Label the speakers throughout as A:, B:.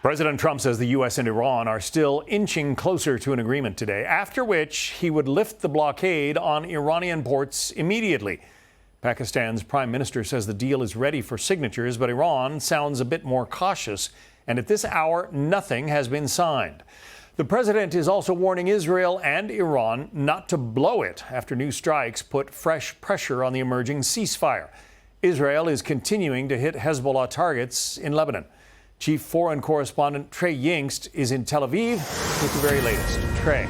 A: President Trump says the U.S. and Iran are still inching closer to an agreement today, after which he would lift the blockade on Iranian ports immediately. Pakistan's prime minister says the deal is ready for signatures, but Iran sounds a bit more cautious, and at this hour, nothing has been signed. The president is also warning Israel and Iran not to blow it after new strikes put fresh pressure on the emerging ceasefire. Israel is continuing to hit Hezbollah targets in Lebanon. Chief foreign correspondent Trey Yingst is in Tel Aviv with the very latest. Trey.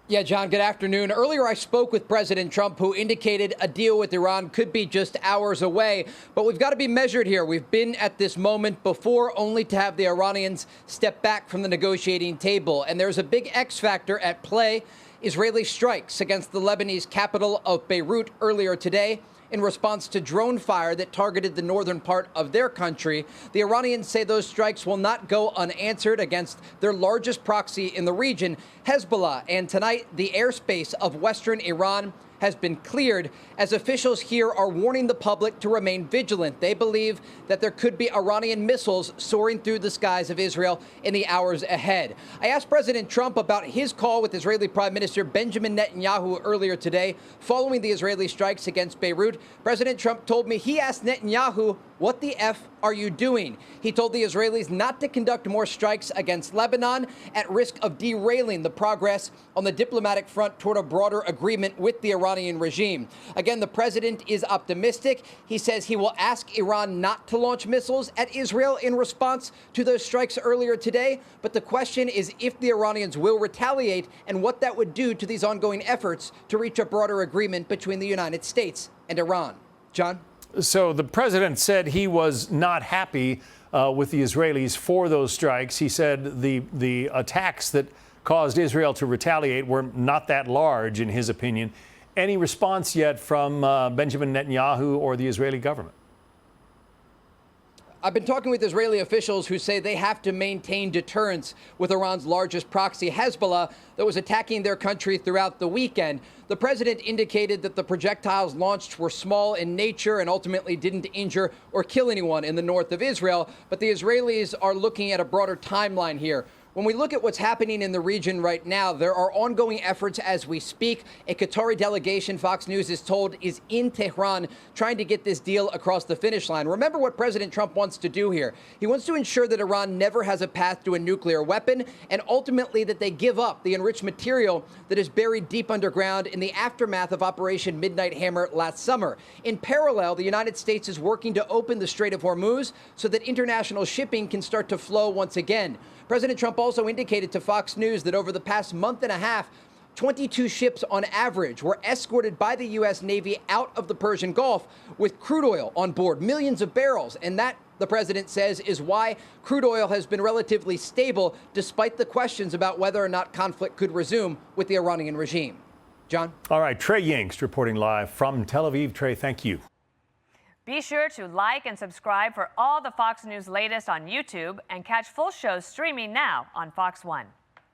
B: Yeah, John, good afternoon. Earlier, I spoke with President Trump, who indicated a deal with Iran could be just hours away. But we've got to be measured here. We've been at this moment before, only to have the Iranians step back from the negotiating table. And there's a big X factor at play. Israeli strikes against the Lebanese capital of Beirut earlier today in response to drone fire that targeted the northern part of their country. The Iranians say those strikes will not go unanswered against their largest proxy in the region, Hezbollah. And tonight, the airspace of western Iran has been cleared as officials here are warning the public to remain vigilant. They believe that there could be Iranian missiles soaring through the skies of Israel in the hours ahead. I asked President Trump about his call with Israeli Prime Minister Benjamin Netanyahu earlier today following the Israeli strikes against Beirut. President Trump told me he asked Netanyahu, "What the F are you doing?" He told the Israelis not to conduct more strikes against Lebanon at risk of derailing the progress on the diplomatic front toward a broader agreement with the Iranian regime. Again, the president is optimistic. He says he will ask Iran not to launch missiles at Israel in response to those strikes earlier today. But the question is if the Iranians will retaliate and what that would do to these ongoing efforts to reach a broader agreement between the United States and Iran. John?
A: So the president said he was not happy with the Israelis for those strikes. He said the attacks that caused Israel to retaliate were not that large, in his opinion. Any response yet from Benjamin Netanyahu or the Israeli government?
B: I've been talking with Israeli officials who say they have to maintain deterrence with Iran's largest proxy, Hezbollah, that was attacking their country throughout the weekend. The president indicated that the projectiles launched were small in nature and ultimately didn't injure or kill anyone in the north of Israel. But the Israelis are looking at a broader timeline here. When we look at what's happening in the region right now, there are ongoing efforts as we speak. A Qatari delegation, Fox News is told, is in Tehran trying to get this deal across the finish line. Remember what President Trump wants to do here. He wants to ensure that Iran never has a path to a nuclear weapon and ultimately that they give up the enriched material that is buried deep underground in the aftermath of Operation Midnight Hammer last summer. In parallel, the United States is working to open the Strait of Hormuz so that international shipping can start to flow once again. President Trump also indicated to Fox News that over the past month and a half, 22 ships on average were escorted by the U.S. Navy out of the Persian Gulf with crude oil on board, millions of barrels. And that, the president says, is why crude oil has been relatively stable despite the questions about whether or not conflict could resume with the Iranian regime. John?
A: All right, Trey Yingst reporting live from Tel Aviv. Trey, thank you.
C: Be sure to like and subscribe for all the Fox News latest on YouTube and catch full shows streaming now on Fox One.